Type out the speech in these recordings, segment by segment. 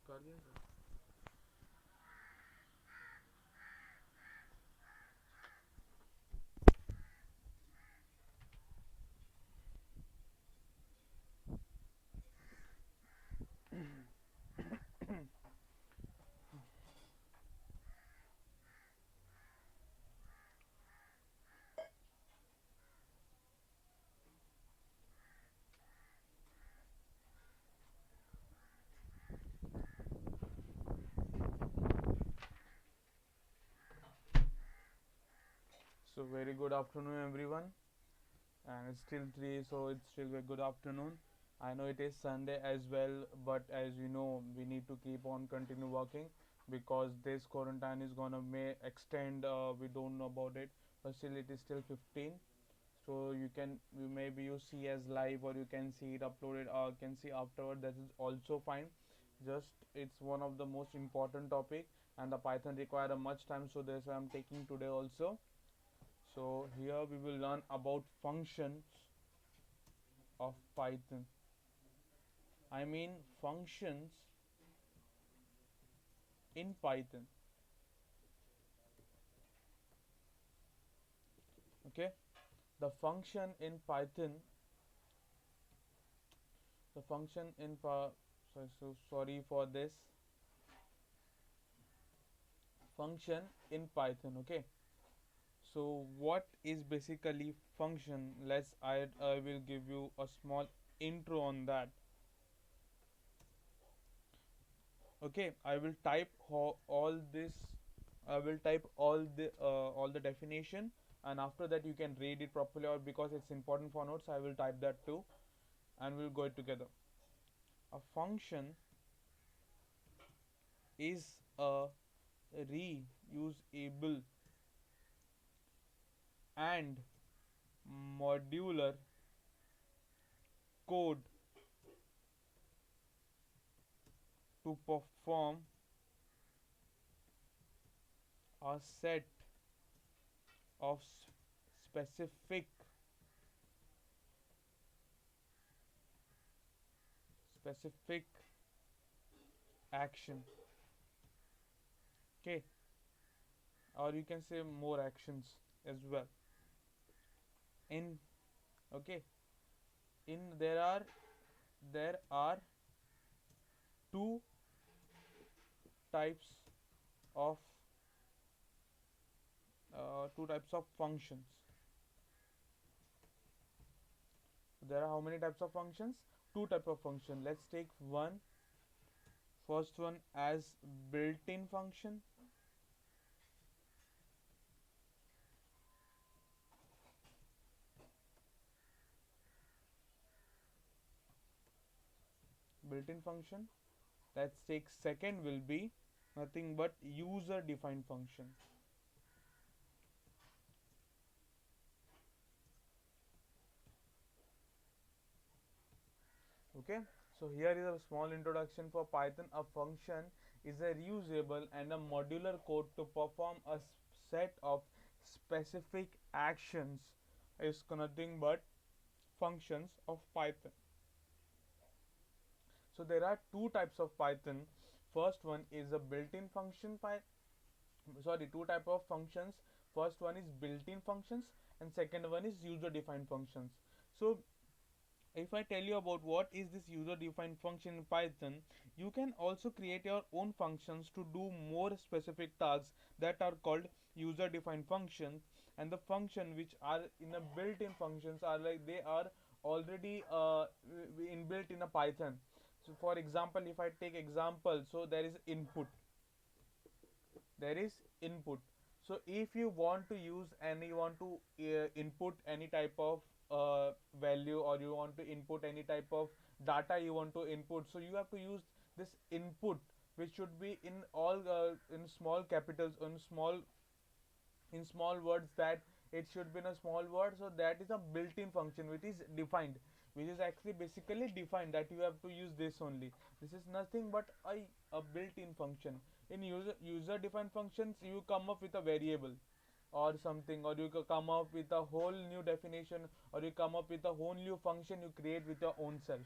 कर दिया sir. So very good afternoon everyone, and it's still 3, so it's still a good afternoon. I know it is Sunday as well, but as you know, we need to keep on continue working because this quarantine is gonna may extend. We don't know about it, but still it is still 15. So maybe you see as live, or you can see it uploaded, or can see afterward. That is also fine. Just it's one of the most important topic, and the Python require a much time, so that's why I'm taking today also. So here we will learn about functions of Python. I mean functions in Python. Okay, the function in Python, the function in so sorry for this, function in Python. Okay, so what is basically function? I will give you a small intro on that. Okay, I will type all this. I will type all the definition, and after that you can read it properly, or because it's important for notes, I will type that too, and we'll go it together. A function is a reusable and modular code to perform a set of specific action. Okay, or you can say more actions as well. In okay, in there are two types of functions. There are how many types of functions? Two type of function. Let's take one. First one as built-in function. Built-in function. Let's take second will be nothing but user-defined function. Okay, so here is a small introduction for Python. A function is a reusable and a modular code to perform a set of specific actions. Is nothing but functions of Python. So there are two types of Python. First one is a built-in function. Two type of functions. First one is built-in functions, and second one is user-defined functions. So if I tell you about what is this user defined function in Python, you can also create your own functions to do more specific tasks that are called user defined functions. And the function which are in a built in functions are like they are already inbuilt in a Python. So for example, if I take example, so there is input. So if you want to use and you want to input any type of value, or you want to input any type of data you want to input, so you have to use this input, which should be in all in small capitals, in small words, that it should be in a small word. So that is a built-in function which is defined, which is actually basically defined that you have to use this only. This is nothing but a built-in function. In user defined functions, you come up with a variable or something, or you come up with a whole new definition, or you come up with a whole new function you create with your own self.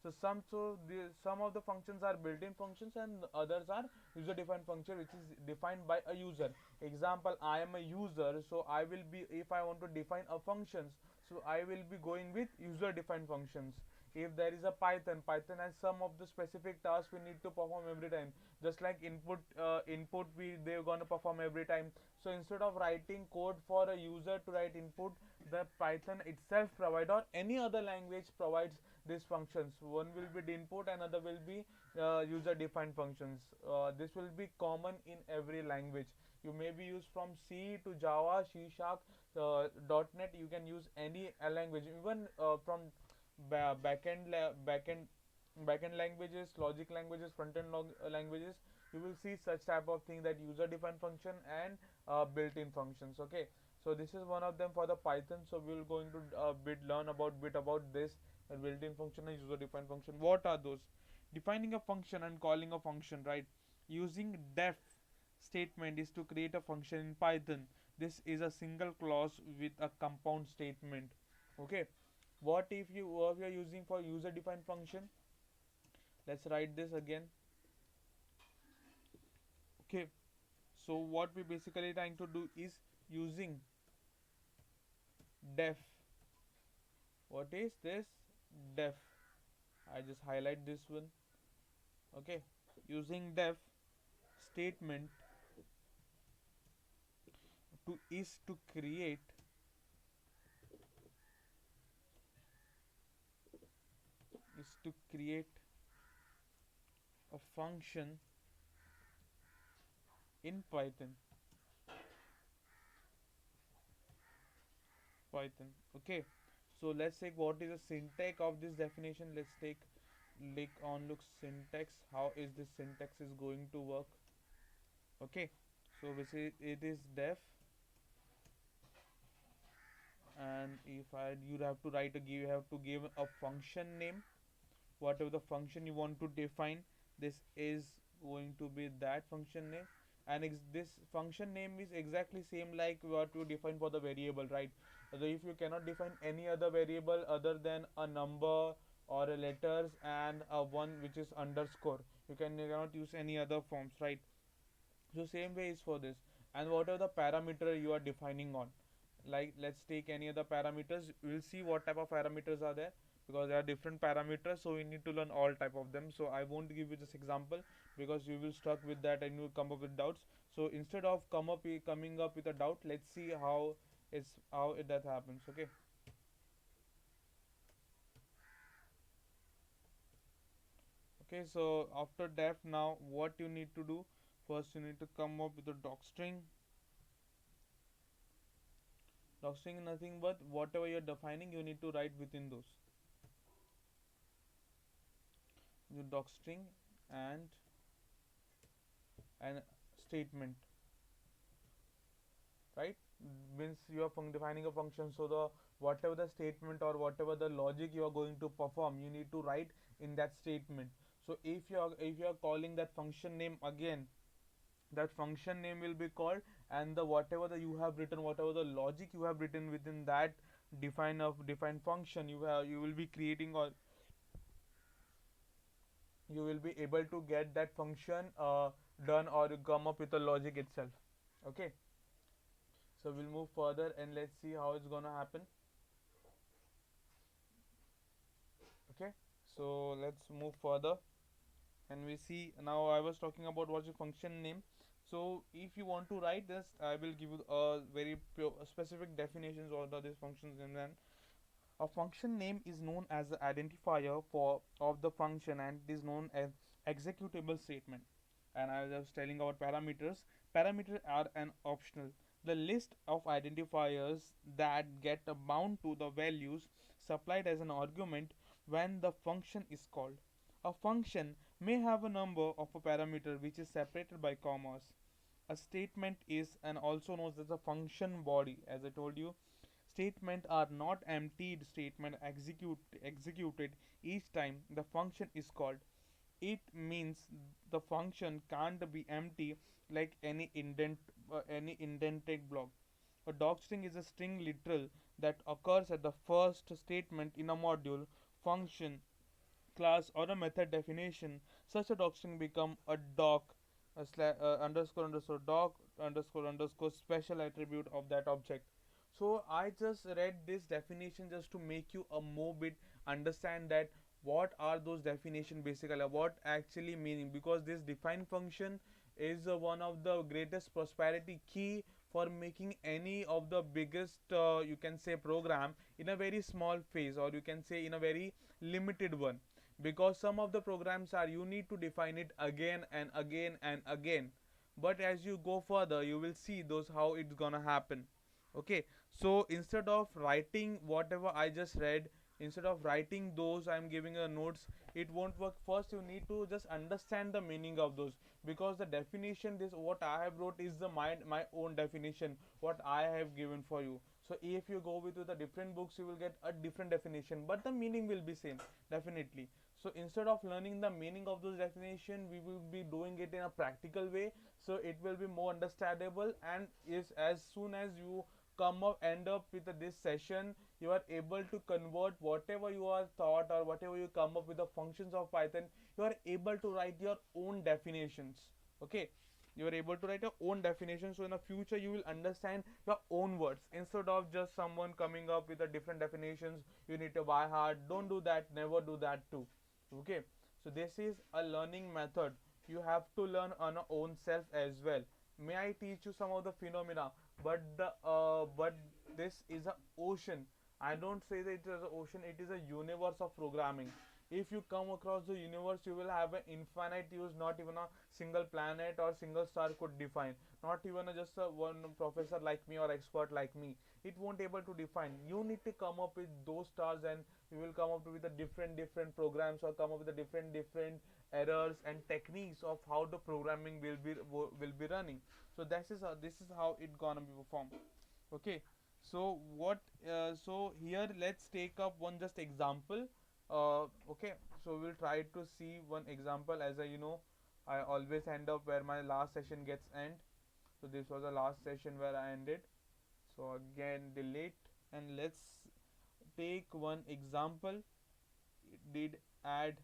Some of the functions are built-in functions and others are user-defined function, which is defined by a user. Example: I am a user, so I will be, if I want to define a functions, so I will be going with user-defined functions. If there is a Python has some of the specific tasks we need to perform every time, just like input we they're gonna perform every time. So instead of writing code for a user to write input, the Python itself provide, or any other language provides these functions. One will be the input, another will be user defined functions. This will be common in every language. You may be used from C to Java, C Sharp, .NET. You can use any language, even from backend languages, logic languages, front-end languages. You will see such type of thing, that user-defined function and built-in functions. Okay, so this is one of them for the Python. So we will going to learn about bit about this built-in function and user-defined function. What are those? Defining a function and calling a function, right? Using def statement is to create a function in Python. This is a single clause with a compound statement. Okay, what if you are using for user defined function? Let's write this again. Okay, so what we basically trying to do is using def. What is this? Def. I just highlight this one. Okay, using def statement to is to create is to create a function in Python. Okay, so let's take what is the syntax of this definition. Let's take look syntax. How is this syntax is going to work? Okay, so we say it is def, and if I you have to write a give you have to give a function name, whatever the function you want to define. This is going to be that function name, and this function name is exactly same like what you define for the variable, right? So if you cannot define any other variable other than a number or a letters and a one which is underscore, you cannot use any other forms, right? So same way is for this. And whatever the parameter you are defining on, like let's take any other parameters, we'll see what type of parameters are there, because there are different parameters, so we need to learn all type of them. So I won't give you this example because you will stuck with that and you will come up with doubts. So instead of coming up with a doubt, let's see how that happens. Okay, okay, so after def, now what you need to do, first you need to come up with a docstring. Nothing but whatever you're defining you need to write within those, the docstring and statement, right? Means you are defining a function, so the whatever the statement or whatever the logic you are going to perform, you need to write in that statement. So if you are calling that function name again, that function name will be called, and the whatever the you have written, whatever the logic you have written within that defined function, you will be creating, or you will be able to get that function done, or you come up with a logic itself. Okay, so we'll move further and let's see how it's gonna happen. Okay, so let's move further and we see. Now I was talking about what's the function name. So if you want to write this, I will give you a very specific definitions of these functions. And then a function name is known as the identifier for of the function, and it is known as executable statement. And I was telling about parameters. Parameters are an optional, the list of identifiers that get bound to the values supplied as an argument when the function is called. A function may have a number of a parameter which is separated by commas. A statement is and also known as a function body. As I told you, statements are not emptied statement executed each time the function is called. It means the function can't be empty like any indented block. A docstring is a string literal that occurs at the first statement in a module function class or a method definition, such a docstring become a doc underscore underscore doc underscore underscore special attribute of that object. So I just read this definition just to make you a more bit understand that what are those definition basically, what actually meaning, because this define function is one of the greatest prosperity key for making any of the biggest you can say program in a very small phase, or you can say in a very limited one, because some of the programs are you need to define it again and again and again, but as you go further you will see those how it's gonna happen. Okay, so instead of writing whatever I just read, instead of writing those I'm giving a notes, it won't work. First you need to just understand the meaning of those, because the definition, this what I have wrote is the my own definition what I have given for you. So if you go with the different books you will get a different definition, but the meaning will be same definitely. So instead of learning the meaning of those definition, we will be doing it in a practical way, so it will be more understandable. And is as soon as you come up end up with this session, you are able to convert whatever you are thought or whatever you come up with the functions of Python, you are able to write your own definitions. Okay, you are able to write your own definition, so in the future you will understand your own words instead of just someone coming up with a different definitions you need to buy hard. Don't do that, never do that too. Okay, so this is a learning method, you have to learn on your own self as well. May I teach you some of the phenomena, but this is a ocean. I don't say that it is an ocean, it is a universe of programming. If you come across the universe you will have an infinite use, not even a single planet or single star could define, not even just a one professor like me or expert like me, it won't able to define. You need to come up with those stars, and you will come up with the different programs, or come up with the different errors and techniques of how the programming will be running. So this is how it gonna be performed. Okay, so what so here let's take up one just example. Okay, so we'll try to see one example. As I always end up where my last session gets end, so this was the last session where I ended. So again delete, and let's take one example. It did add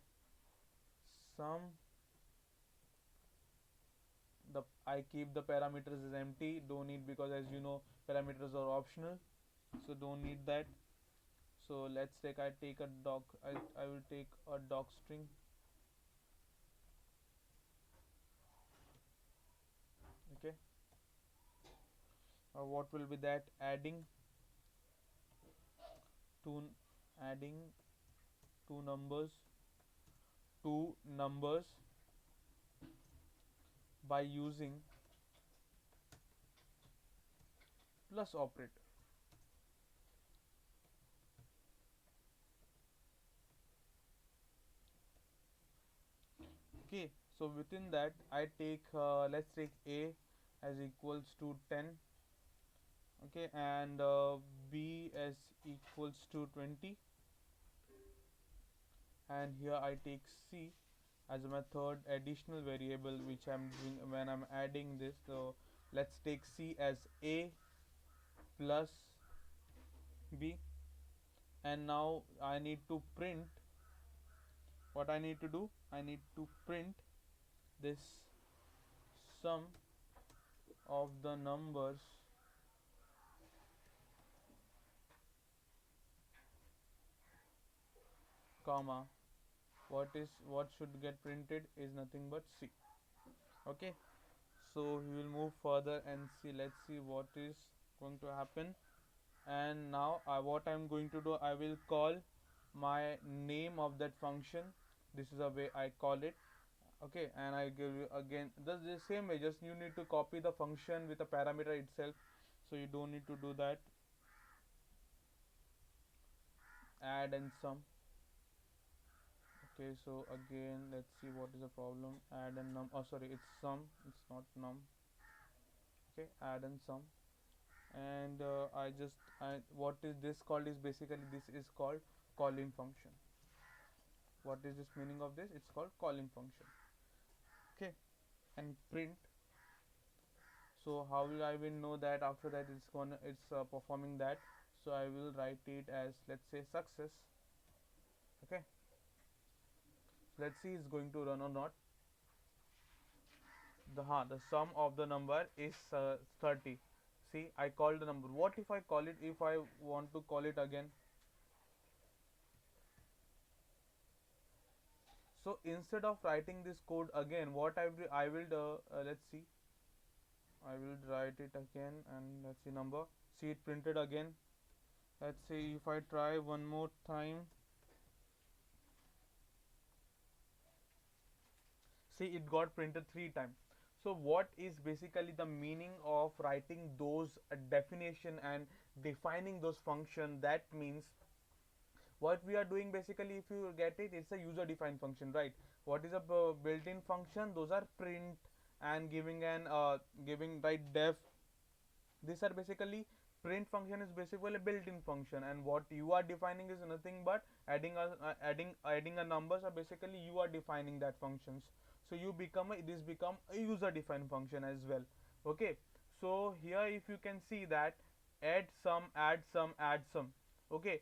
some, the I keep the parameters as empty, don't need, because as you know parameters are optional, so don't need that. So let's take, I take a doc, I will take a doc string. Okay, what will be that, two adding two numbers two numbers by using plus operator. Okay, so within that I take let's take a as equals to 10. Okay, and b as equals to 20, and here I take c as my third additional variable which I'm doing when I'm adding this. So let's take c as a plus b, and now I need to print, what I need to do, I need to print this sum of the numbers, comma, what should get printed is nothing but c. Okay, so we will move further and see, let's see what is going to happen. And now what I'm going to do, I will call my name of that function, this is the way I call it. Okay, and I give you again the same way, just you need to copy the function with a parameter itself, so you don't need to do that. Add and sum. Okay, so again let's see what is the problem. Add and num, oh sorry, it's sum, it's not num. Okay, add and sum, and what is this called is basically this is called calling function. What is this meaning of this, it's called calling function. Okay, and print. So how will I will know that after that it's performing that? So I will write it as, let's say, success. Okay, Let's see it's going to run or not. The sum of the number is 30. See, I called the number. What if I call it, if I want to call it again? So instead of writing this code again, what I will let's see, I will write it again, and let's see number. See it printed again. Let's see if I try one more time. See, it got printed 3 times. So what is basically the meaning of writing those definition and defining those function? That means what we are doing basically, if you get it, it's a user defined function, right? What is a built-in function? Those are print and giving an giving right def. These are basically, print function is basically a built-in function, and what you are defining is nothing but adding a numbers, or basically you are defining that functions. So you become this become a user defined function as well. Okay, so here if you can see that add some, add some, add some. Okay,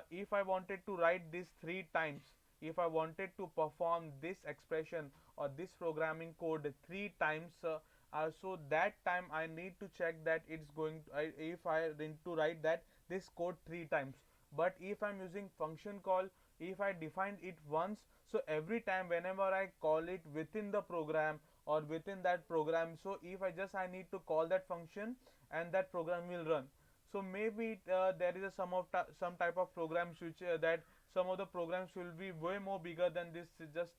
if I wanted to write this 3 times, if I wanted to perform this expression or this programming code 3 times, so that time I need to check that it's going to, if I need to write that this code 3 times. But if I'm using function call, if I defined it once, so every time whenever I call it within the program or within that program, so if I need to call that function and that program will run. So maybe there is a some type of programs which that some of the programs will be way more bigger than this just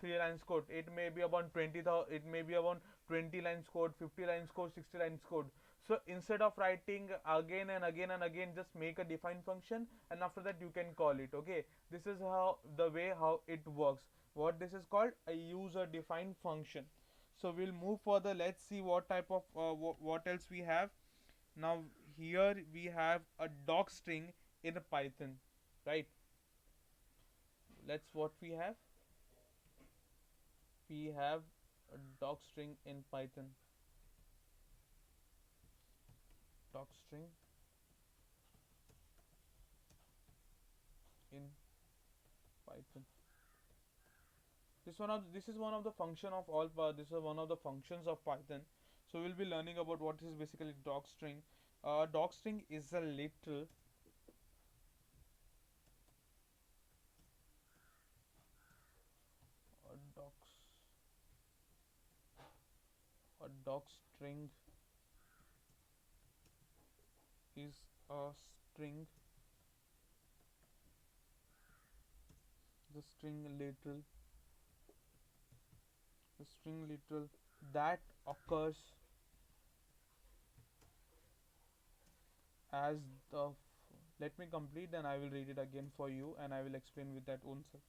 3 lines code. It may be about 20,000, it may be about 20 lines code, 50 lines code, 60 lines code. So instead of writing again and again and again, just make a define function, and after that you can call it. Okay, this is how the way how it works. What this is called, a user defined function. So we'll move further. Let's see what type of what else we have. Now here we have a doc string in Python, right? Let's what we have. We have a doc string in Python. Doc string in Python. This is one of the function of all. This is one of the functions of Python. So we'll be learning about what is basically doc string. Doc string is a literal, a doc a doc string is a string, the string literal, the string literal that occurs as the let me complete, then I will read it again for you and I will explain with that own self.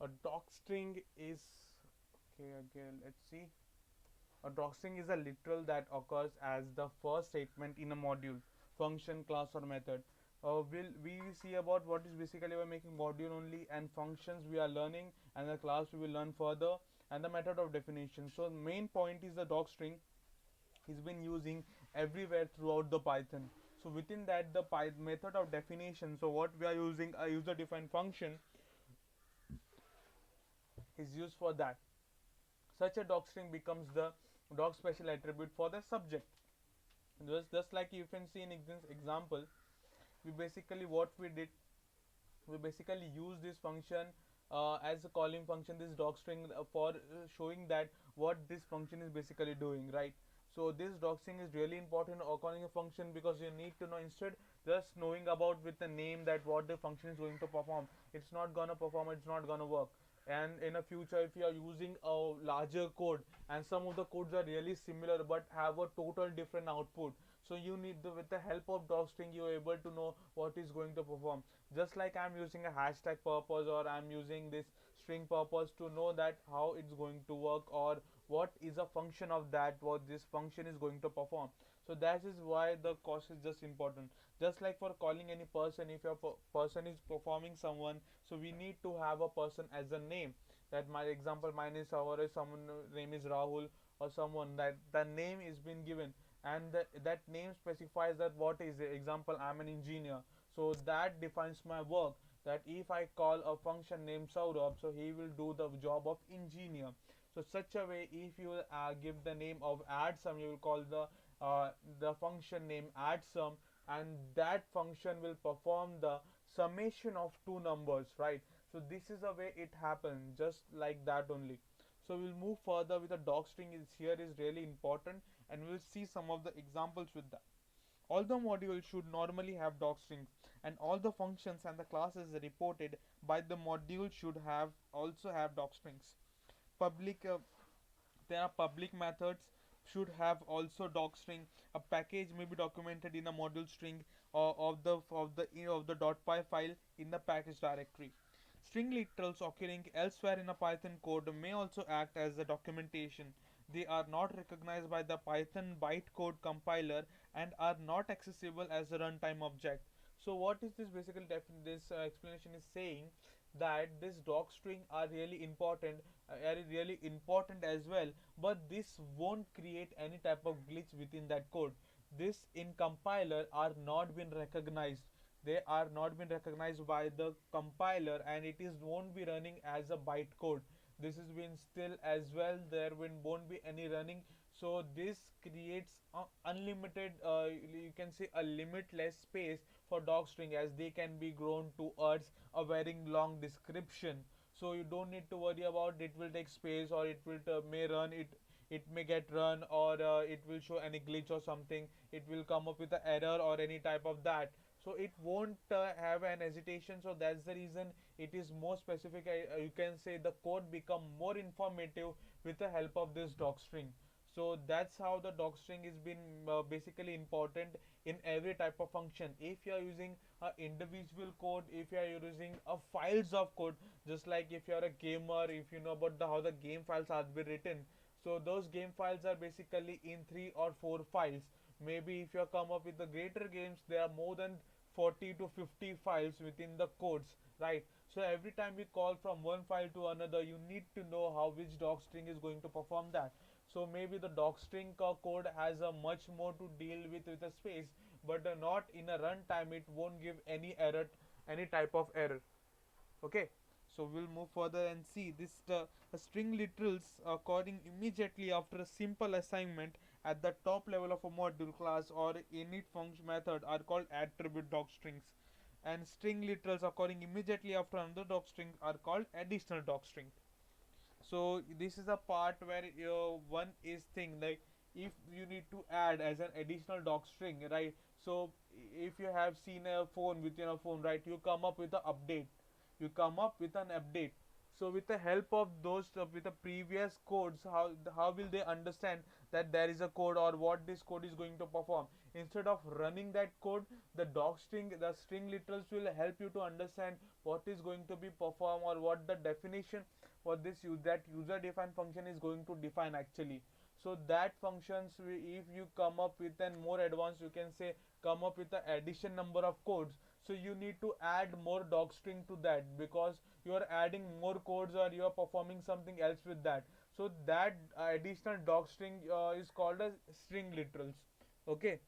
A doc string is, okay, again let's see. A doc string is a literal that occurs as the first statement in a module, function, class or method. we see about what is basically by making module only, and functions we are learning, and the class we will learn further, and the method of definition. So main point is the docstring is been using everywhere throughout the Python. So within that, the method of definition, so what we are using a user defined function is used for that. Such a docstring becomes the doc special attribute for the subject. Just like you can see in this example, we basically what we did, we basically use this function as a calling function, this docstring, for showing that what this function is basically doing, right? So this docstring is really important or calling a function, because you need to know, instead just knowing about with the name that what the function is going to perform, it's not gonna perform, it's not gonna work. And in a future, if you are using a larger code and some of the codes are really similar but have a total different output, so you need with the help of docstring you are able to know what is going to perform. Just like I'm using a hashtag purpose, or I'm using this string purpose to know that how it's going to work, or what is a function of that, what this function is going to perform. So that is why the cost is just important. Just like for calling any person, if your person is performing someone, so we need to have a person as a name. That my example, my name is Savar, someone name is Rahul, or someone, that the name is been given, and that name specifies that what is the example, I'm an engineer. So that defines my work, that if I call a function named Saurabh, so he will do the job of engineer. So such a way, if you give the name of add sum, you will call the function name add sum, and that function will perform the summation of two numbers, right? So this is the way it happens, just like that only. So we'll move further with the docstring is here is really important, and we'll see some of the examples with that. All the modules should normally have docstrings, and all the functions and the classes reported by the module should have also have docstrings. Public There are public methods should have also docstring. A package may be documented in a module string of the .py file in the package directory. String literals occurring elsewhere in a Python code may also act as a documentation. They are not recognized by the Python bytecode compiler and are not accessible as a runtime object. So what is this basically this explanation is saying, that this docstring are really important as well, but this won't create any type of glitch within that code. This in compiler are not been recognized, they are not been recognized by the compiler, and it is won't be running as a bytecode. This is been still as well, there won't be any running. So this creates unlimited, you can say a limitless space for docstring, as they can be grown towards a very long description. So you don't need to worry about it will take space, or it will may run it may get run, or it will show any glitch or something, it will come up with an error or any type of that. So it won't have an hesitation. So that's the reason it is more specific. You can say the code become more informative with the help of this docstring. So that's how the docstring is been basically important in every type of function. If you are using a individual code, if you are using a files of code, just like if you are a gamer, if you know about how the game files are be written, so those game files are basically in 3 or 4 files. Maybe if you come up with the greater games, there are more than 40 to 50 files within the codes, right? So every time we call from one file to another, you need to know how which docstring is going to perform that. So maybe the docstring code has a much more to deal with the space, but not in a runtime, it won't give any error, any type of error. Okay, so we'll move further and see this string literals occurring immediately after a simple assignment at the top level of a module class or init function method are called attribute docstrings, and string literals occurring immediately after another docstring are called additional docstring. So this is a part where one is thing like, if you need to add as an additional docstring, right? So if you have seen a phone within a phone, right, you come up with an update, you come up with an update. So with the help of those with the previous codes, how will they understand that there is a code or what this code is going to perform? Instead of running that code, the string literals will help you to understand what is going to be performed, or what the definition for this that user defined function is going to define actually. So that functions, if you come up with an more advanced, you can say come up with the addition number of codes. so you need to add more docstring to that, because you are adding more codes or you are performing something else with that. So that additional docstring is called as string literals. Okay,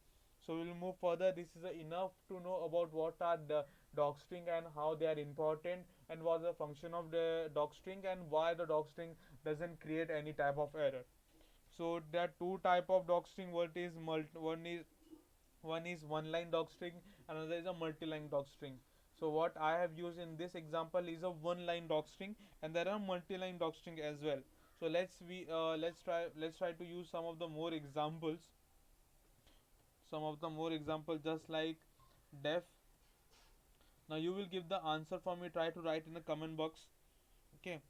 so we'll move further. This is enough to know about what are the docstring and how they are important, and what's the function of the docstring, and why the docstring doesn't create any type of error. So there are two type of docstring. One is one line docstring, another is a multi-line docstring. So what I have used in this example is a one line docstring, and there are multi-line docstring as well. So let's try to use some of the more examples, just like def. Now you will give the answer for me. Try to write in the comment box. Okay.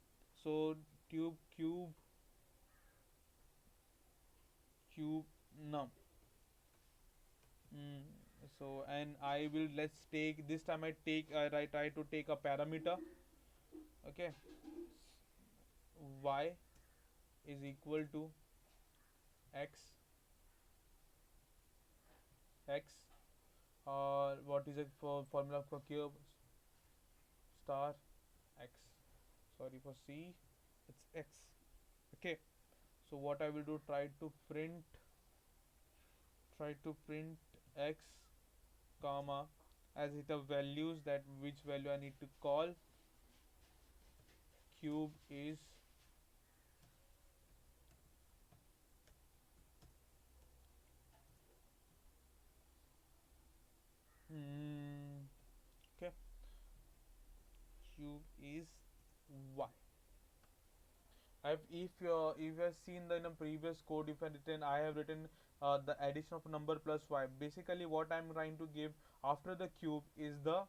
So tube, cube num. Mm, so and I will, let's take this time, I try to take a parameter. Okay, y is equal to x, or what is it for formula for cube, star x. Sorry for c, it's x. Okay, so what I will do, try to print x comma, as it a values, that which value I need to call. Cube is okay, cube is y. If you have seen the in a previous code, if I have written the addition of number plus y. Basically, what I'm trying to give after the cube is the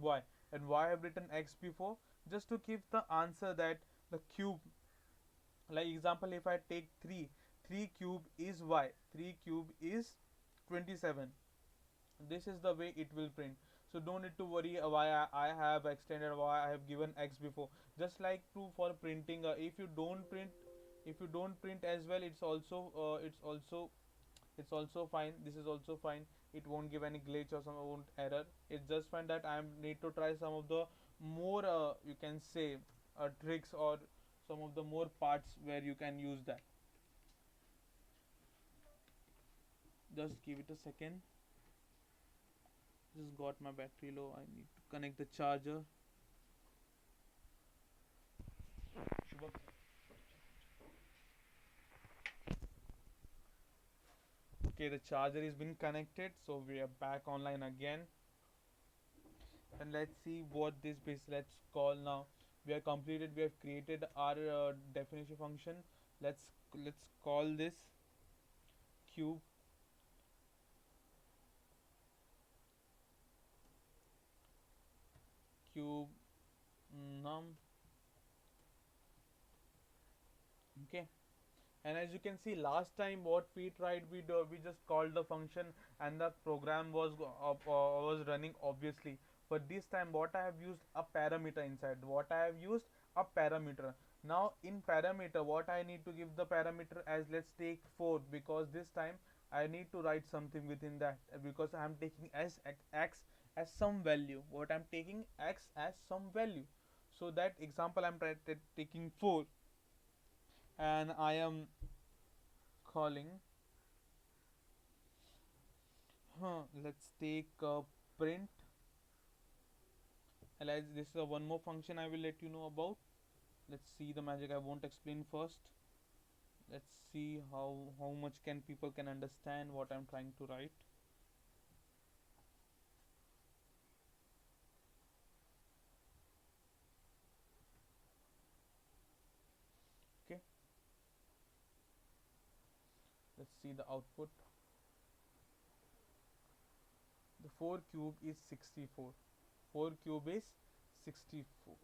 y, and why I have written x before, just to give the answer that the cube. Like example, if I take 3, 3 cube is y, 3 cube is 27. This is the way it will print. So don't need to worry why I have extended, why I have given x before. Just like to for printing, if you don't print as well, it's also fine. This is also fine. It won't give any glitch or some won't error. It's just fine that I need to try some of the more you can say tricks, or some of the more parts where you can use that. Just give it a second. Just got my battery low. I need to connect the charger. Shubham. Okay, the charger is been connected, so we are back online again. And let's see what this base. Let's call now. We are completed. We have created our definition function. Let's call this cube cube num. Okay, and as you can see, last time what we tried, we just called the function and the program was running obviously. But this time what I have used a parameter inside. What I have used a parameter. Now in parameter, what I need to give the parameter as, let's take 4, because this time I need to write something within that, because I am taking x as some value. What I am taking x as some value. So that example I am taking 4, and I am calling, let's take print. And this is one more function I will let you know about. Let's see the magic. I won't explain first. Let's see how much can people can understand what I'm trying to write. Okay, let's see the output. The 4 cube is 64. 4 cube is 64.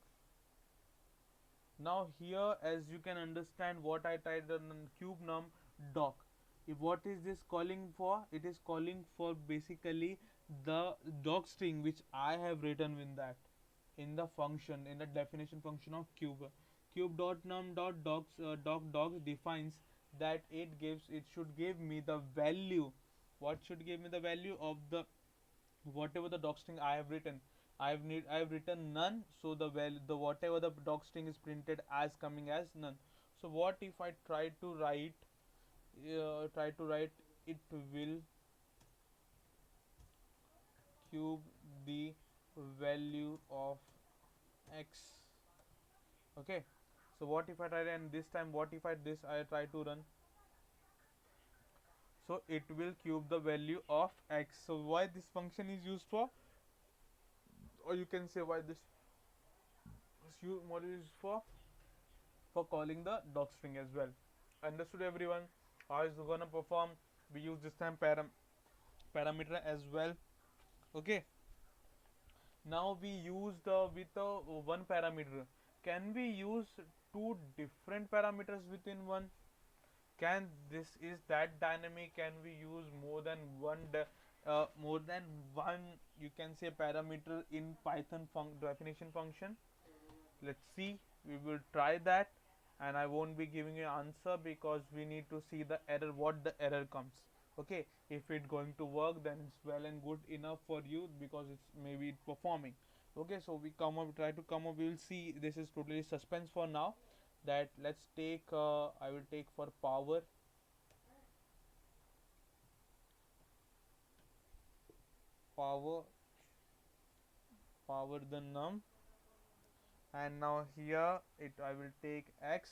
Now here, as you can understand, what I typed on cube num doc. If what is this calling for? It is calling for basically the doc string which I have written in that, in the function, in the definition function of cube. Cube dot num dot docs defines that it should give me the value. What should give me the value of the whatever the doc string I have written, I have written none, so the value, the whatever the doc string is printed as coming as none. So what if I try to write it will cube the value of x. Okay, so what if I try, and this time what if I try to run, so it will cube the value of x. So why this function is used for, or you can say why this module is for calling the doc string as well. Understood everyone? How is it gonna perform? We use this time parameter as well. Okay, now we use the with the one parameter. Can we use two different parameters within one? Can this is that dynamic? Can we use more than one, you can say, parameter in Python definition function? Let's see. We will try that, and I won't be giving you answer because we need to see the error, what the error comes. Okay, if it's going to work, then it's well and good enough for you because it's maybe performing. Okay, so we come up, try to come up, we will see. This is totally suspense for now. That let's take I will take for power power the num, and now here it I will take x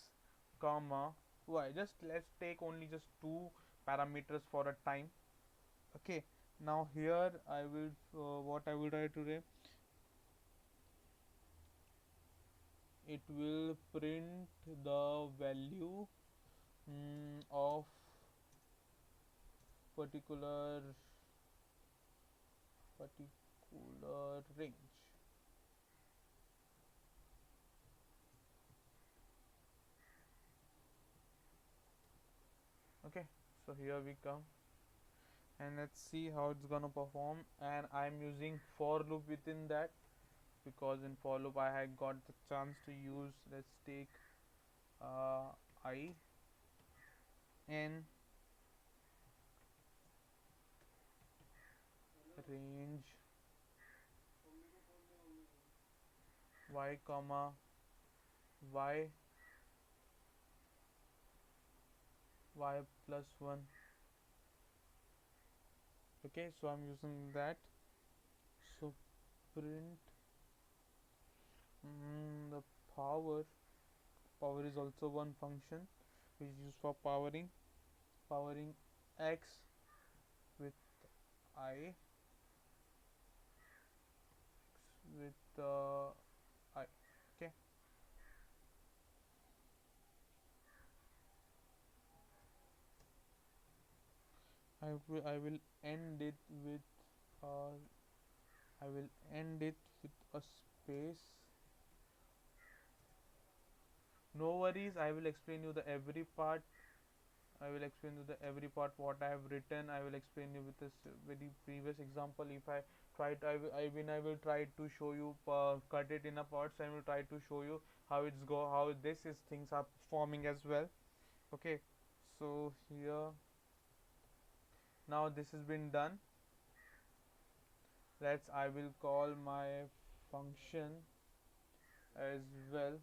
comma y. Just let's take only just two parameters for a time. Okay, now here I will what I will try today, it will print the value of particular range. Okay, so here we come, and let's see how it's gonna perform. And I'm using for loop within that, because in for loop I had got the chance to use, let's take I n range y comma y y plus 1. Okay, so I'm using that. So print the power is also one function which is used for powering x with I with I. Okay, I will end it with uh, I will end it with a space. No worries, I will explain you the every part. I will explain you the every part what I have written. I will explain you with this very previous example. If I try to, I will try to show you, cut it in a parts. I will try to show you how this is things are forming as well. Okay, so here now this has been done. Let's I will call my function as well.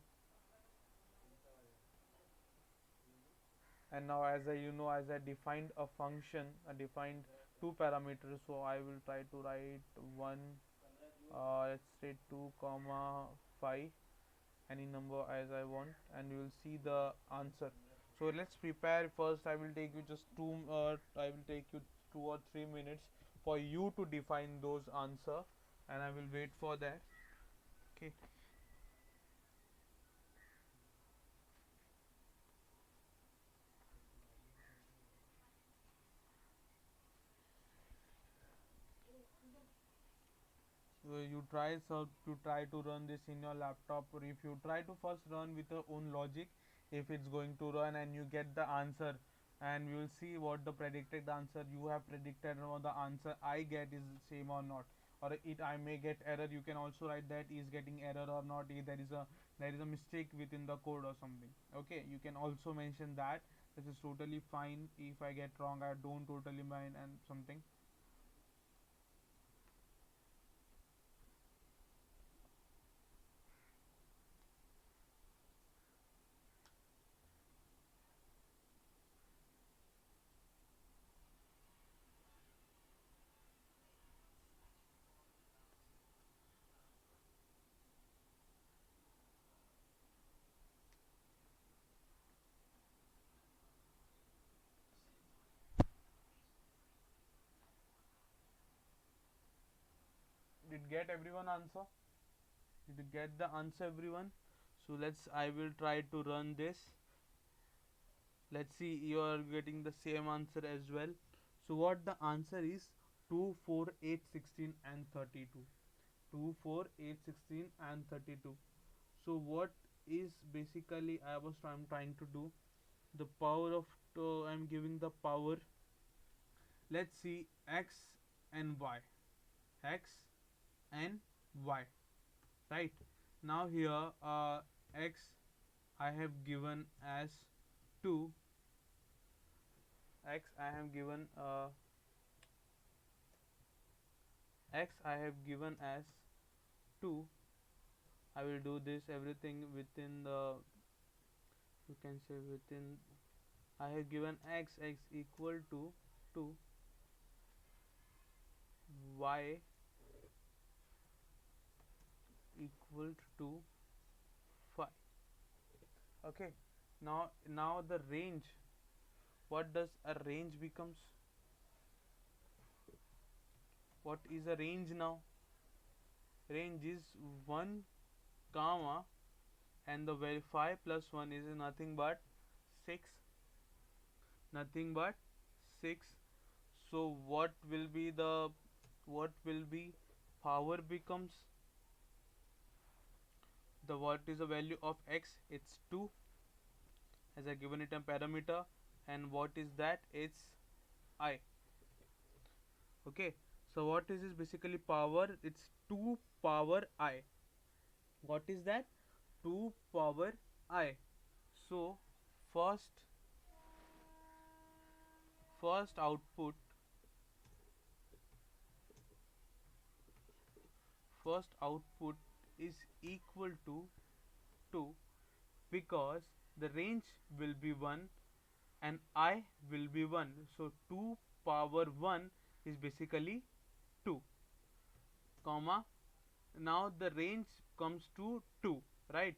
And now as as I defined a function, I defined two parameters, so I will try to write one, let's say 2 comma 5, any number as I want, and you will see the answer. So let's prepare first. I will take you just I will take you 2 or 3 minutes for you to define those answer, and I will wait for that. Okay, you try to run this in your laptop, or if you try to first run with your own logic, if it's going to run and you get the answer, and we will see what the predicted answer you have predicted or the answer I get is same or not, or it I may get error. You can also write that is getting error or not, if there is a mistake within the code or something. Okay, you can also mention that. This is totally fine. If I get wrong, I don't totally mind and something. Did get everyone answer? Did you get the answer, everyone? So I will try to run this. Let's see, you are getting the same answer as well. So what the answer is: 2, 4, 8, 16 and 32. 2, 4, 8, 16 and 32. So what is basically I'm trying to do the power of I'm giving the power. Let's see, x and y, x and y, right? Now here x I have given as 2, x I have given x I have given as 2. I will do this everything within the, you can say within, I have given x equal to 2, y equal to 5. Okay, now the range, what does a range becomes? What is a range now? Range is 1 comma, and the value 5 plus 1 is nothing but 6, nothing but 6. So what will be power becomes, the what is the value of x? It's 2, as I given it a parameter, and what is that? It's I. Okay, so what is this basically power? It's 2 power I. What is that? 2 power I. So first first output first output is equal to 2, because the range will be 1 and I will be 1. So 2 power 1 is basically 2, comma. Now the range comes to 2, right?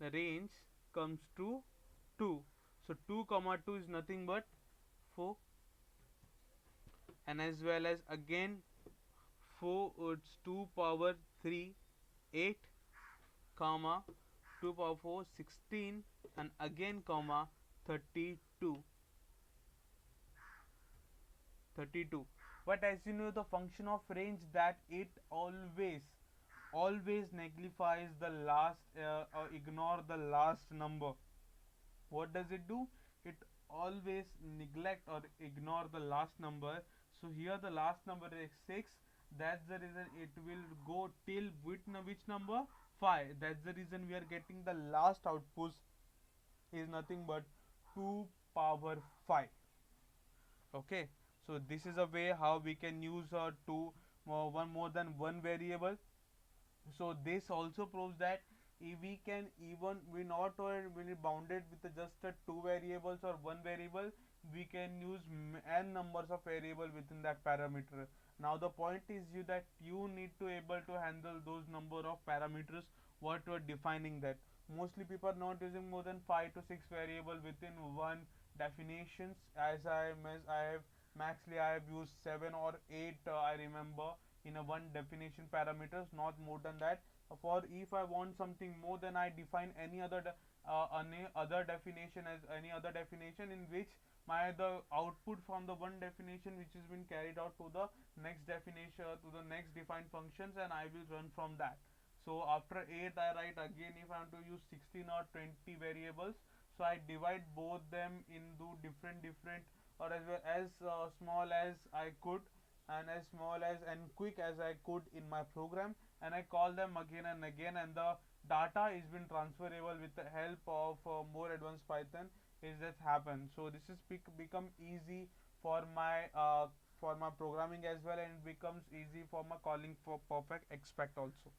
The range comes to 2. So 2 comma 2 is nothing but 4, and as well as again 4, it's 2 power 3, 8, comma 2 power 4, 16, and again comma 32. 32. But as you know, the function of range, that it always nullifies the last or ignore the last number. What does it do? It always neglect or ignore the last number. So here the last number is 6. That's the reason it will go till which number? 5. That's the reason we are getting the last output is nothing but 2 power 5. Okay, so this is a way how we can use one more than one variable. So this also proves that if we can, even we not or we bounded with just two variables or one variable, we can use n numbers of variable within that parameter. Now the point is that you need to able to handle those number of parameters what you are defining. That mostly people are not using more than 5 to 6 variable within one definitions. As I have maxly I have used 7 or 8, I remember, in a one definition parameters, not more than that. For if I want something more, then I define any other definition, as any other definition in which my the output from the one definition which has been carried out to the next definition, to the next defined functions, and I will run from that. So after 8 I write again, if I want to use 16 or 20 variables, so I divide both them into different or as well as small as I could, and as small as and quick as I could in my program, and I call them again and again, and the data is been transferable with the help of more advanced Python is that happen. So this is become easy for my programming as well, and it becomes easy for my calling for perfect expect also.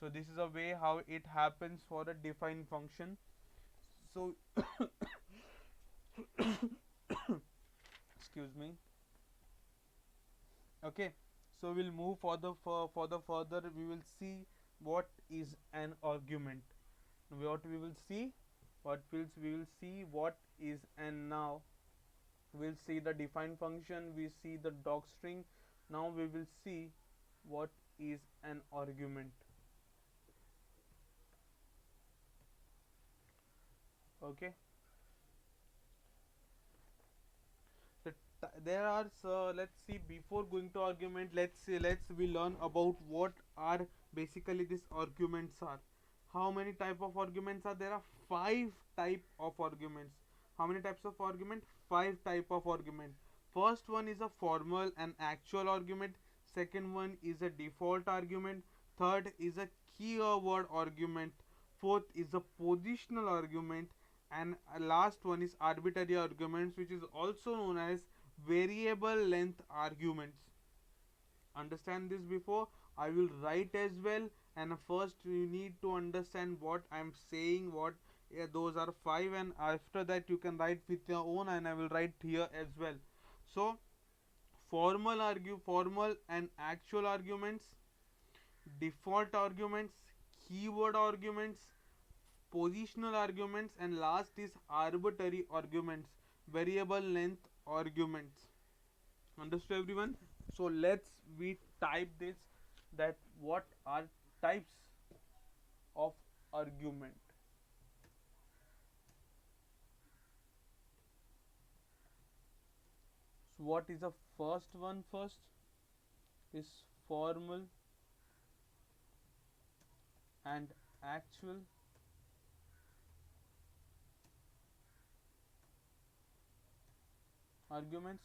So this is a way how it happens for a defined function. So excuse me. Okay, so we'll move for the further. We will see what is an argument. What we will see, we will see what is an. Now we'll see the defined function, we see the docstring. Now we will see what is an argument? Okay. There are, so let's see, before going to argument, let's we learn about what are basically these arguments are. How many type of arguments are there? Are five type of arguments. How many types of argument? Five type of argument. First one is a formal and actual argument. Second one is a default argument. Third is a keyword argument. Fourth is a positional argument. And last one is arbitrary arguments, which is also known as variable length arguments. Understand this before I will write as well. And first you need to understand what I'm saying, what those are five, and after that you can write with your own, and I will write here as well. So formal and actual arguments, default arguments, keyword arguments, positional arguments, and last is arbitrary arguments, variable length arguments. Understood everyone? So let's we type this, that what are types of argument. So what is the first one? First is formal and actual arguments.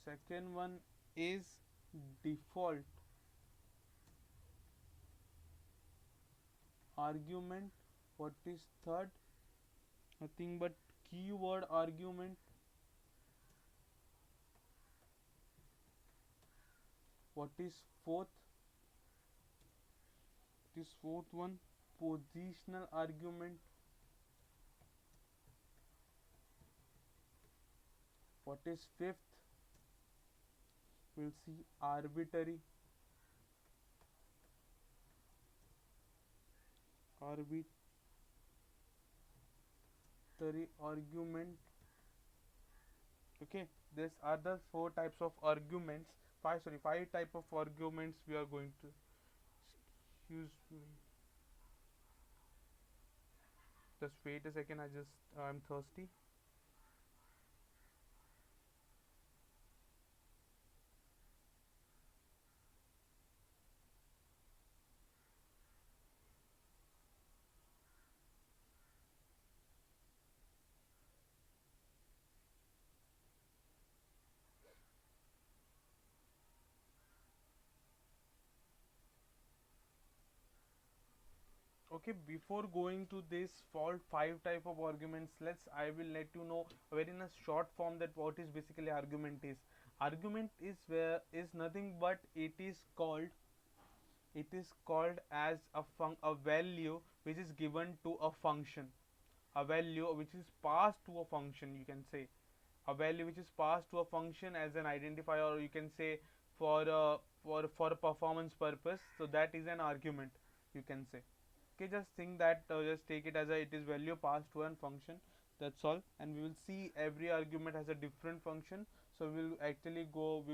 Second one is default argument. What is third? Nothing but keyword argument. What is fourth? This fourth one, positional argument. What is fifth? We'll see arbitrary argument. Okay, these are the four types of arguments. Five type of arguments we are going to. Excuse me. Just wait a second. I'm thirsty. Okay, before going to this fault five type of arguments, I will let you know very in a short form that what is basically argument is. Argument is nothing but it is called as a value which is given to a function, a value which is passed to a function, you can say, a value which is passed to a function as an identifier, or you can say for for a performance purpose. So that is an argument, you can say. Okay, just think that, just take it as it is value passed to a function. That's all, and we will see every argument has a different function. So we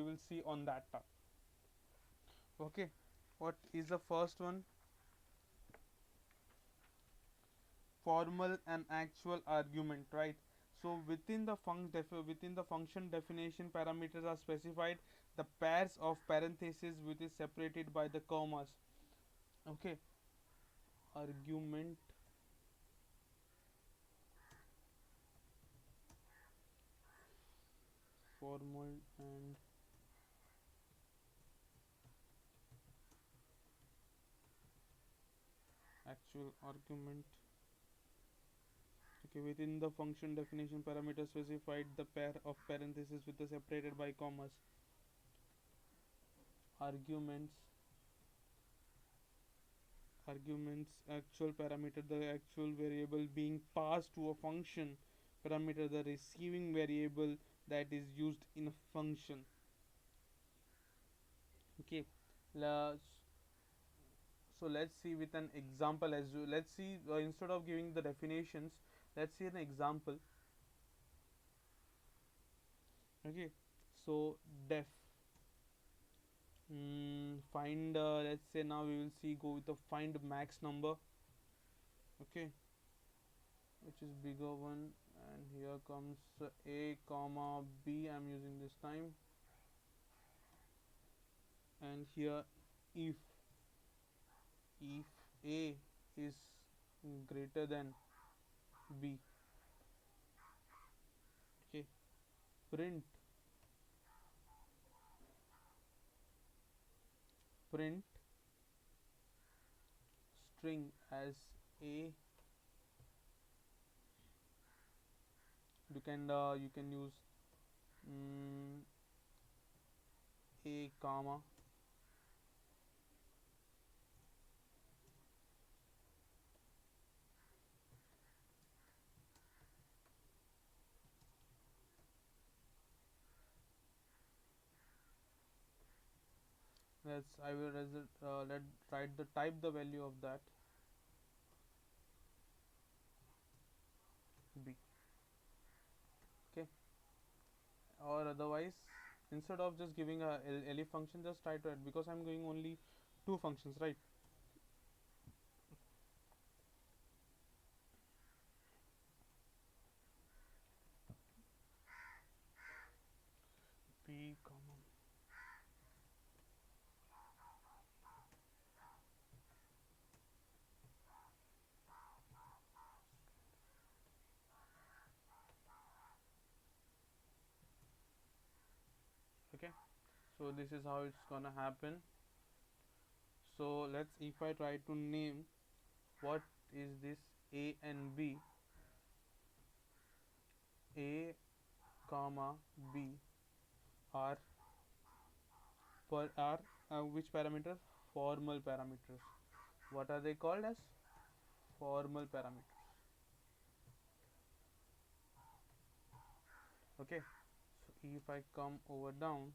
will see on that part. Okay, what is the first one? Formal and actual argument, right? So within the function definition, parameters are specified. The pairs of parentheses which is separated by the commas. Okay, argument, formal and actual argument. Okay, within the function definition, parameter specified. The pair of parentheses with the separated by commas. Arguments, actual parameter, the actual variable being passed to a function. Parameter, the receiving variable that is used in a function. Okay, La- so let's see with an example as well. Let's see, instead of giving the definitions, let's see an example. Okay, so def Find, let's say now we will see, go with the find max number. Okay, which is bigger one, and here comes a comma b. I'm using this time, and here if if a is greater than b. Okay, print print string as a. You can use mm, a comma. I will let write the type the value of that b. Okay, or otherwise, instead of just giving a elif function, just try to add, because I'm going only two functions, right? B comma. Okay, so this is how it's gonna happen. So let's, if I try to name what is this a and b, a comma b are are which parameter? Formal parameters. What are they called as? Formal parameters. Okay, so if I come over down,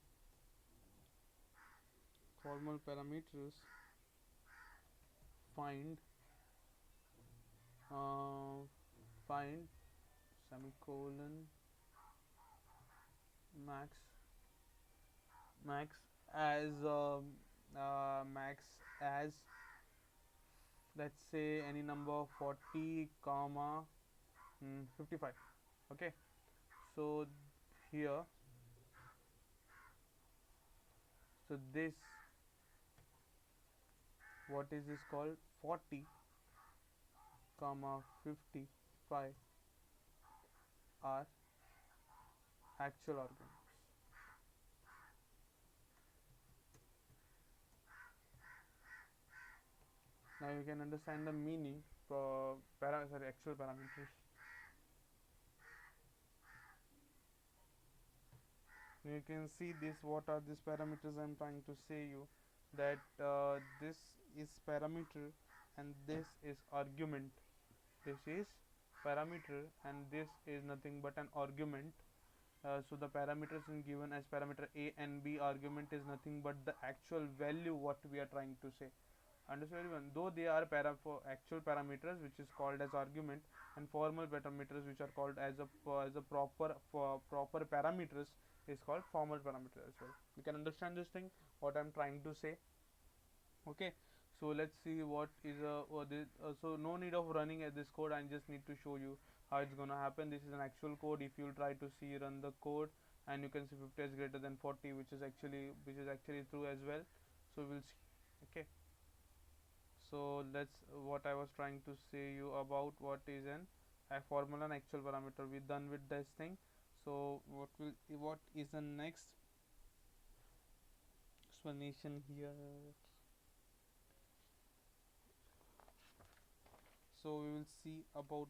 formal parameters, find uh, find semicolon max max as max as, let's say, any number 40 comma 55. Okay, so here, so this, what is this called? 40 comma 55 are actual arguments. Now you can understand the meaning for actual parameters. You can see this, what are these parameters I'm trying to say you, that this is parameter and this is argument. This is parameter and this is nothing but an argument. So the parameters in given as parameter a and b, argument is nothing but the actual value what we are trying to say. Understood everyone? Though they are for actual parameters which is called as argument, and formal parameters which are called as a proper parameters is called formal parameter as well. You can understand this thing what I'm trying to say. Okay, so let's see what is so no need of running at this code. I just need to show you how it's gonna happen. This is an actual code. If you try to see, run the code, and you can see 50 is greater than 40, which is actually true as well. So we'll see. Okay, so let's, what I was trying to say you about what is an a formula and actual parameter. We're done with this thing. So what is the next explanation here? So we will see about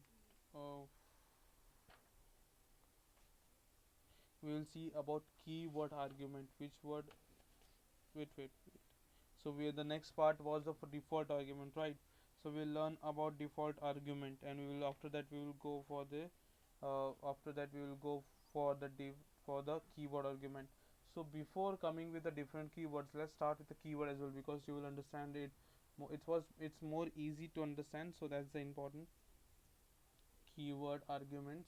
uh, keyword argument. Which word? Wait. So we, the next part was the default argument, right? So we'll learn about default argument, and we will, after that we will go for the for the keyword argument. So before coming with the different keywords, let's start with the keyword as well, because you will understand it. It's more easy to understand. So that's the important keyword arguments.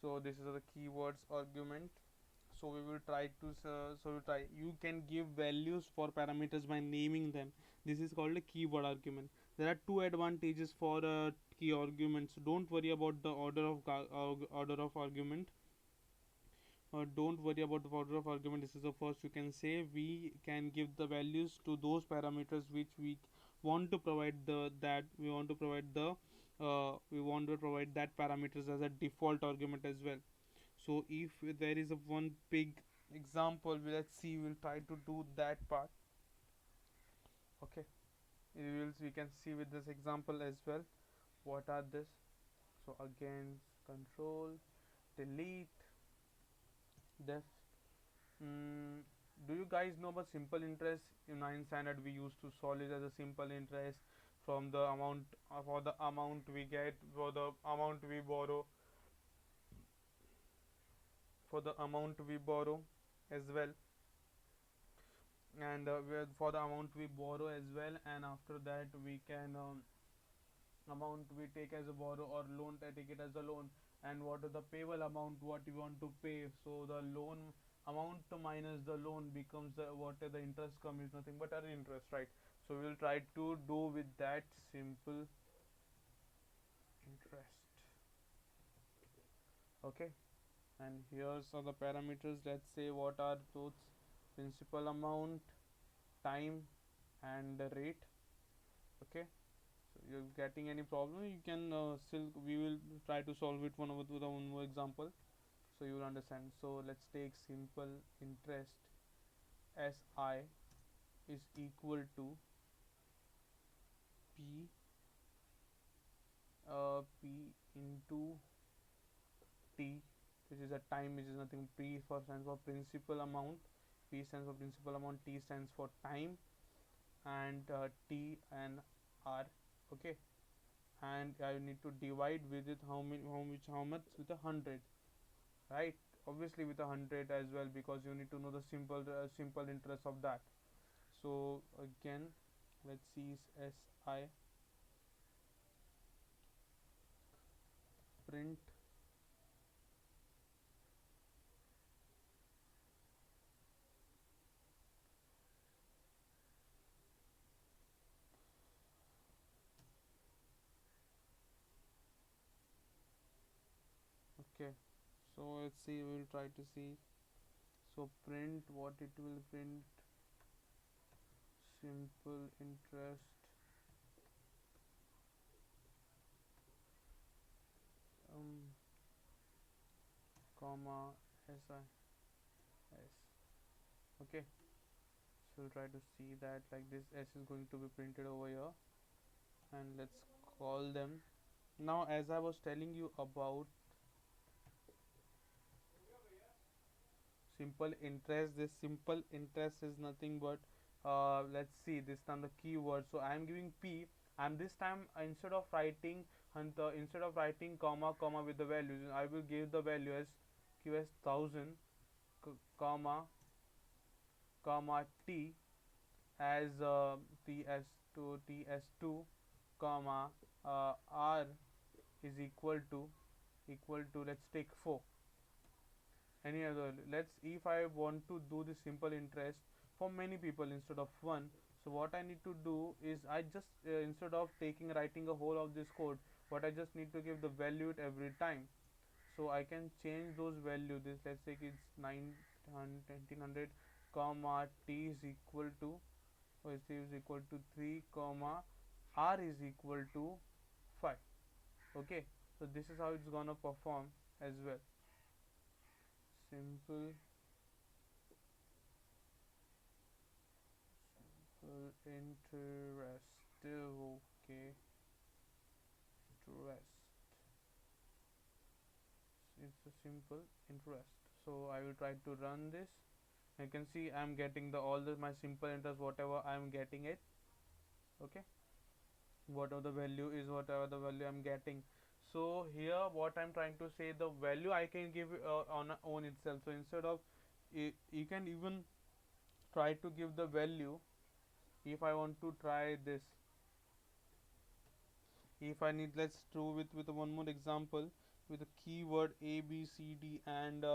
So this is the keywords argument. So we will try to you can give values for parameters by naming them. This is called a keyword argument. There are two advantages for key arguments. Don't worry about the order of argument. Don't worry about the order of argument. This is the first you can say. We can give the values to those parameters which we want to provide the that we want to provide the we want to provide that parameters as a default argument as well. So if there is a one big example, let's see, we'll try to do that part. Okay, we can see with this example as well what are this. So again, control delete def. mm, do you guys know about simple interest? In 9th standard we used to solve it as a simple interest from the amount for the amount we get, for the amount we borrow, for the amount we borrow as well, and for the amount we borrow as well, and after that we can amount we take as a borrow or loan, take it as a loan, and what is the payable amount what you want to pay. So the loan amount minus the loan becomes the what the interest come is nothing but an interest, right? So we will try to do with that simple interest. Okay, and here's are the parameters. Let's say what are those: principal amount, time, and the rate. Okay, so you're getting any problem, you can still we will try to solve it with one more example so you will understand. So let's take simple interest. Si is equal to p p into t, which is a time, which is nothing. P for stands for principal amount, p stands for principal amount, t stands for time, and t and r. Okay, and I need to divide with it how much with 100, right? Obviously with 100 as well, because you need to know the simple interest of that. So again, let's see si print okay. So let's see, we will try to see. So print, what it will print: simple interest, um, comma s. Okay, so we'll try to see that like this s is going to be printed over here, and let's call them. Now as I was telling you about simple interest, this simple interest is nothing but let's see this time the keyword. So I am giving p, and this time instead of writing instead of writing comma with the values, I will give the value as q as 1000 comma t as t as 2 comma r is equal to let's take 4. Any other, let's, if I want to do this simple interest for many people instead of one, so what I need to do is I just instead of writing a whole of this code, what I just need to give the value it every time. So I can change those values. This, let's say it's 1900 comma t is equal to, or t is equal to 3 comma r is equal to 5. Okay, so this is how it's gonna perform as well. Simple interest. Okay, interest, it's a simple interest. So I will try to run this. You can see I'm getting the all the my simple interest, whatever I'm getting it. Okay, whatever the value is, whatever the value I'm getting. So here what I'm trying to say, the value I can give on own itself. So instead of you can even try to give the value. If I want to try this, if I need, let's do with one more example. with a keyword a b c d, and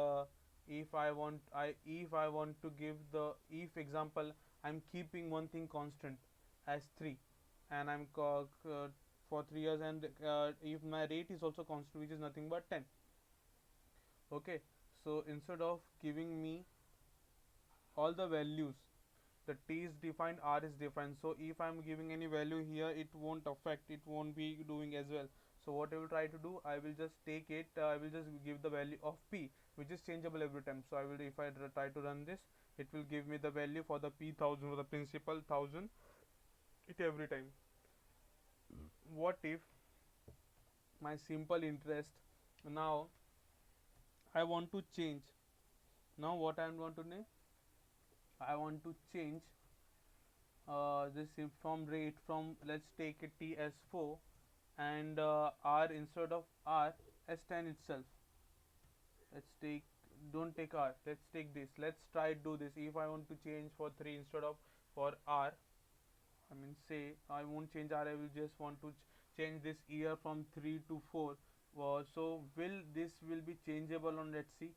if I want to give the if example, I'm keeping one thing constant as 3, and for 3 years, and if my rate is also constant, which is nothing but 10. Okay, so instead of giving me all the values, the t is defined, r is defined, so if I'm giving any value here, it won't affect, it won't be doing as well. So what I will try to do, I will just take it, I will just give the value of p, which is changeable every time. So I will, if I try to run this, it will give me the value for the p 1000, for the principal 1000, it every time. What if my simple interest, now I want to change, now what I want to name, I want to change this from rate, from, let's take it t as 4, and r instead of r as 10 itself. Let's take, don't take r, let's take this, let's try to do this. If I want to change for 3 instead of for r, I mean, say I won't change r, I will just want to change this year from 3 to 4. So will this will be changeable on, let's see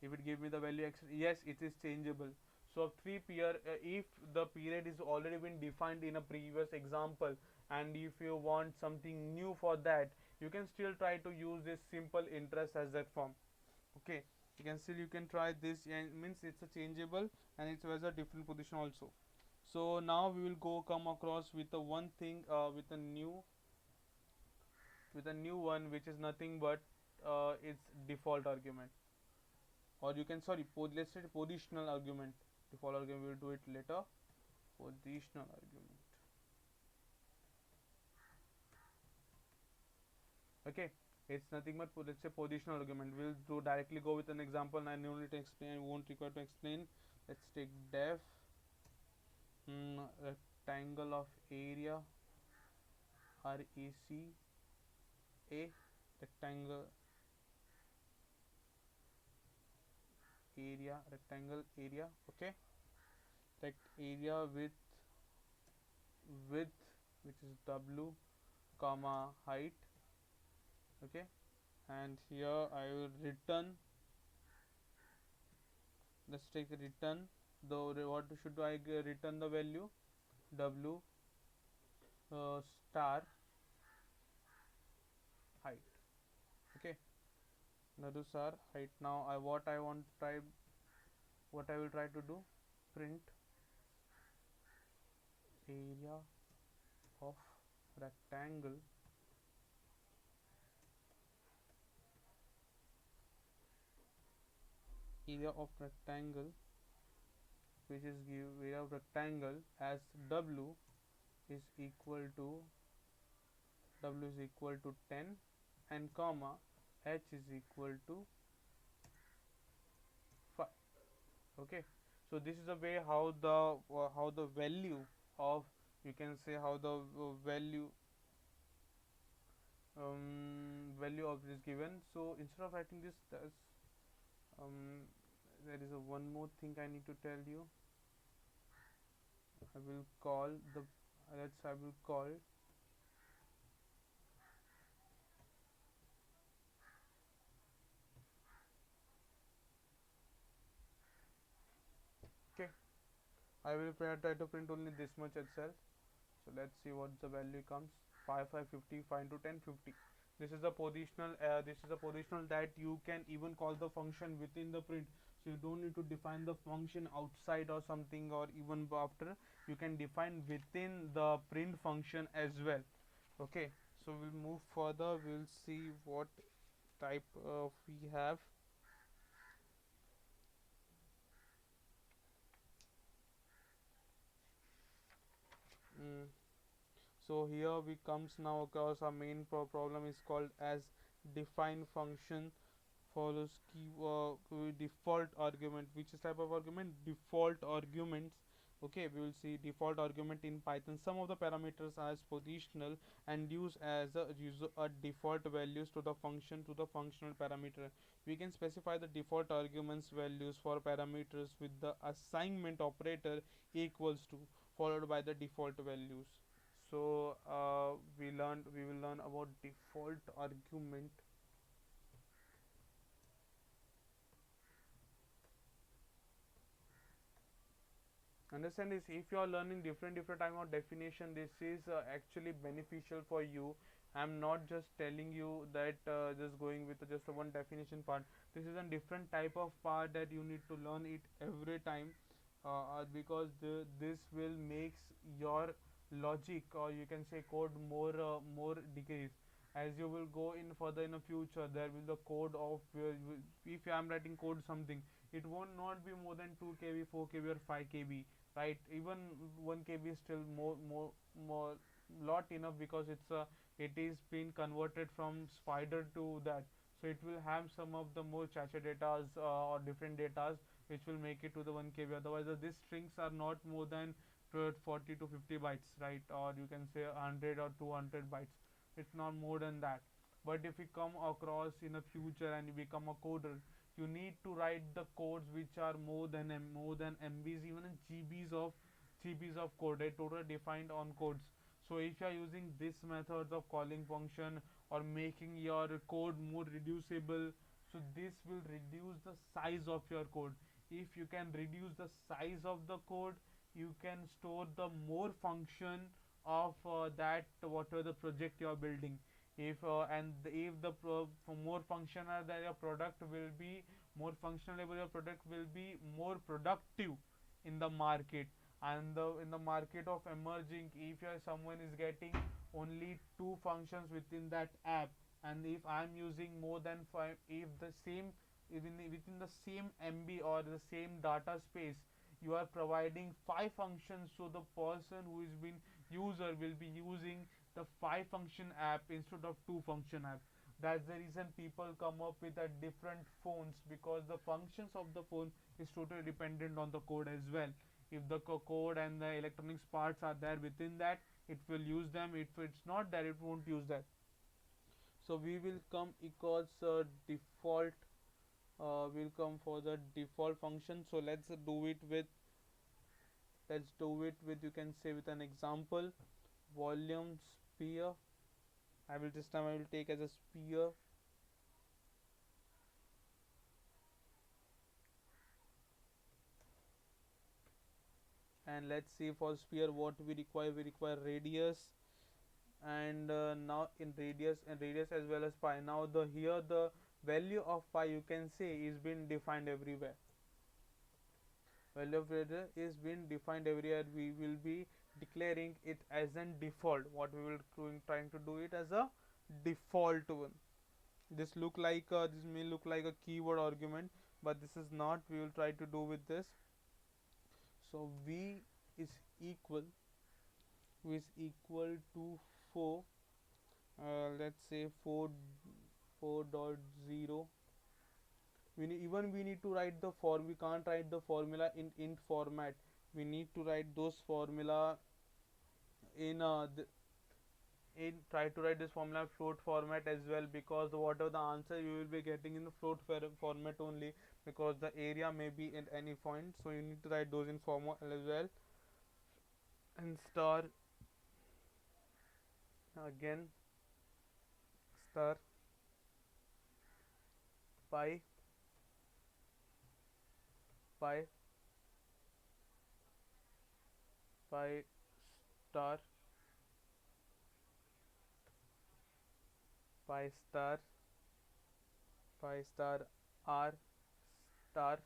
if it give me the value x. Yes, it is changeable. So 3 period, if the period is already been defined in a previous example, and if you want something new for that, you can still try to use this simple interest as that form. Okay, you can still, you can try this, and means it's a changeable, and it has a different position also. So now we will go come across with the one thing, with a new one, which is nothing but its default argument, or you can, sorry, let's say positional argument. Default argument, we will do it later. Positional argument. Okay, it's nothing but, let's say, positional argument. We'll do directly go with an example, and I no need to explain, I won't require to explain. Let's take def rectangle of area, RACA, rectangle area, rectangle area. Okay, rect area with width, which is w, comma height. Okay, and here I will return, let's take the return, though what should I return the value, w star height. Okay, w star height. Now I what I want to try, what I will try to do, print area of rectangle, area of rectangle, which is give area of rectangle as w is equal to, 10, and comma h is equal to 5. Okay, so this is the way how the value of, you can say, how the value of this given. So instead of writing this, um, there is a one more thing I need to tell you. I will call the, I will call okay, I will try to print only this much itself. So let's see what the value comes. 5 5 50, 5 into 10 50. This is the positional, that you can even call the function within the print. So you don't need to define the function outside or something, or even after, you can define within the print function as well. Okay, so we'll move further, we'll see what type we have. mm. So here we comes now across our main problem is called as define function follows key default argument. Which is type of argument? Default arguments. Okay, we will see default argument in Python. Some of the parameters are as positional and use as a default values to the function, to the functional parameter. We can specify the default arguments values for parameters with the assignment operator equals to followed by the default values. So we will learn about default argument. Understand this, if you are learning different type of definition, this is actually beneficial for you. I'm not just telling you that just going with just one definition part. This is a different type of part that you need to learn it every time, because this will makes your logic, or you can say code, more decrease. As you will go in further in the future, there will the code of if I am writing code something, it won't not be more than 2 kb, 4 kb, or 5 kb, right? Even 1 kb is still more lot enough, because it is been converted from spider to that. So it will have some of the more chacha datas, or different datas, which will make it to the 1 kb. Otherwise these strings are not more than 40 to 50 bytes, right? Or you can say 100 or 200 bytes. It's not more than that. But if you come across in the future and you become a coder, you need to write the codes which are more than MBs, even in GBs of code, a total defined on codes. So if you are using this methods of calling function, or making your code more reducible, so this will reduce the size of your code. If you can reduce the size of the code, you can store the more function of that whatever the project you are building. If the for more functional, that your product will be more functional, your product will be more productive in the market. And in the market of emerging, if someone is getting only two functions within that app, and if I'm using more than five, if the same within the same MB or the same data space, you are providing five functions, so the person who is been user will be using the five function app instead of two function app. That's the reason people come up with a different phones, because the functions of the phone is totally dependent on the code as well. If the code and the electronics parts are there within that, it will use them. If it's not there, it won't use that. So we will come equals default, will come for the default function. So let's do it with you can say with an example. Volume sphere, I will take as a sphere. And let's see, for sphere what we require radius. And now in radius as well as pi. Now the here the value of pi, you can say, is being defined everywhere. Value of radius is being defined everywhere. We will be declaring it as an default. What we will trying to do it as a default one. This may look like a keyword argument, but this is not. We will try to do with this. So v is equal to 4, let's say 4.0. We need to write the form. We can't write the formula in int format. We need to write those formula in try to write this formula float format as well, because whatever the answer you will be getting in the float format only, because the area may be at any point. So you need to write those in format as well. And star, again, star pi pi pi star pi star pi star r star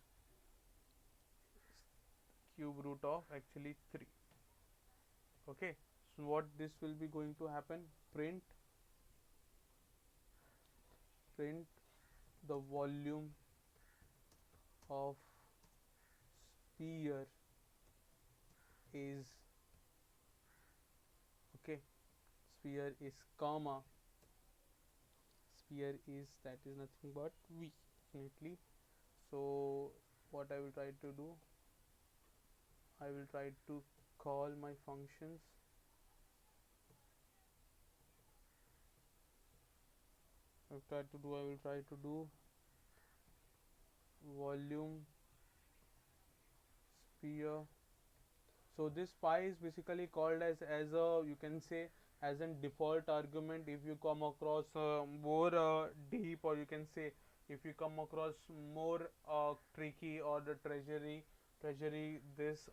cube root of actually 3. Okay, so what this will be going to happen, print the volume of sphere is, okay, sphere is comma, sphere is, that is nothing but v, definitely. So what I will try to do, I will try to call my functions. I will try to do volume sphere. So this pi is basically called as a, you can say, as a default argument. If you come across more deep, or you can say if you come across more tricky or the treasury, treasury this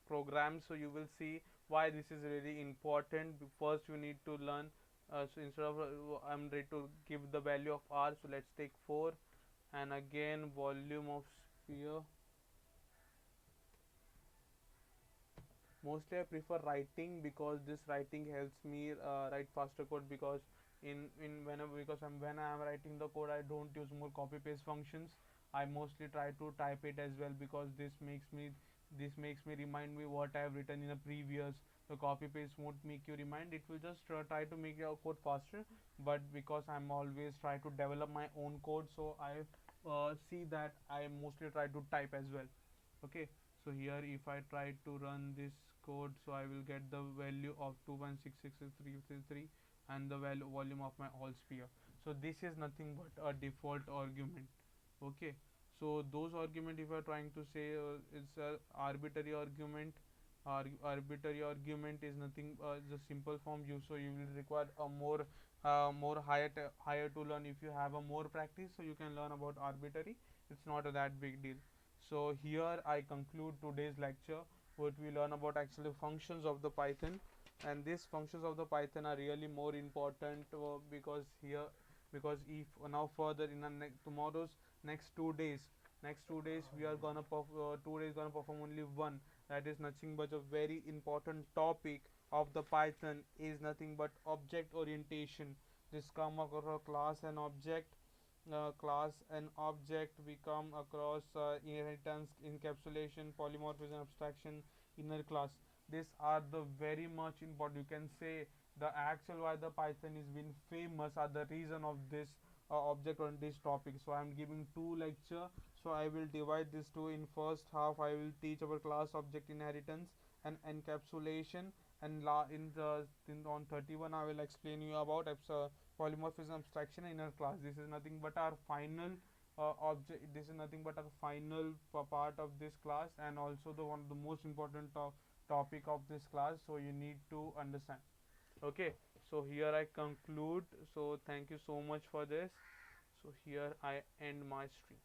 program. So you will see why this is really important. First you need to learn, so instead of I'm ready to give the value of r, so let's take 4, and again volume of sphere. Mostly I prefer writing because this writing helps me write faster code, because in whenever, because when I am writing the code I don't use more copy paste functions. I mostly try to type it as well, because this makes me remind me what I have written in a previous. The copy paste won't make you remind, it will just try to make your code faster. But because I'm always try to develop my own code, so I see that I mostly try to type as well. Okay, so here if I try to run this code, so I will get the value of 2166633 and the value volume of my whole sphere. So this is nothing but a default argument. Okay, so those argument, if you are trying to say it's a arbitrary argument, arbitrary argument is nothing, the simple form. You will require a more higher to learn. If you have a more practice, so you can learn about arbitrary. It's not a that big deal. So here I conclude today's lecture. What we learn about actually functions of the Python, and these functions of the Python are really more important, because if now further in the tomorrow's next 2 days we are gonna 2 days gonna perform only one. That is nothing but a very important topic of the Python, is nothing but object orientation. This come across class and object, we come across inheritance, encapsulation, polymorphism, abstraction, inner class. These are the very much important. You can say the actual why the Python is been famous are the reason of this object on this topic. So I am giving two lecture. So I will divide this two. In first half I will teach our class object inheritance and encapsulation, and on 31 I will explain you about polymorphism, abstraction, inner class. This is nothing but our final object. This is nothing but our final part of this class, and also the one of the most important topic of this class. So you need to understand. Okay, so here I conclude. So thank you so much for this. So here I end my stream.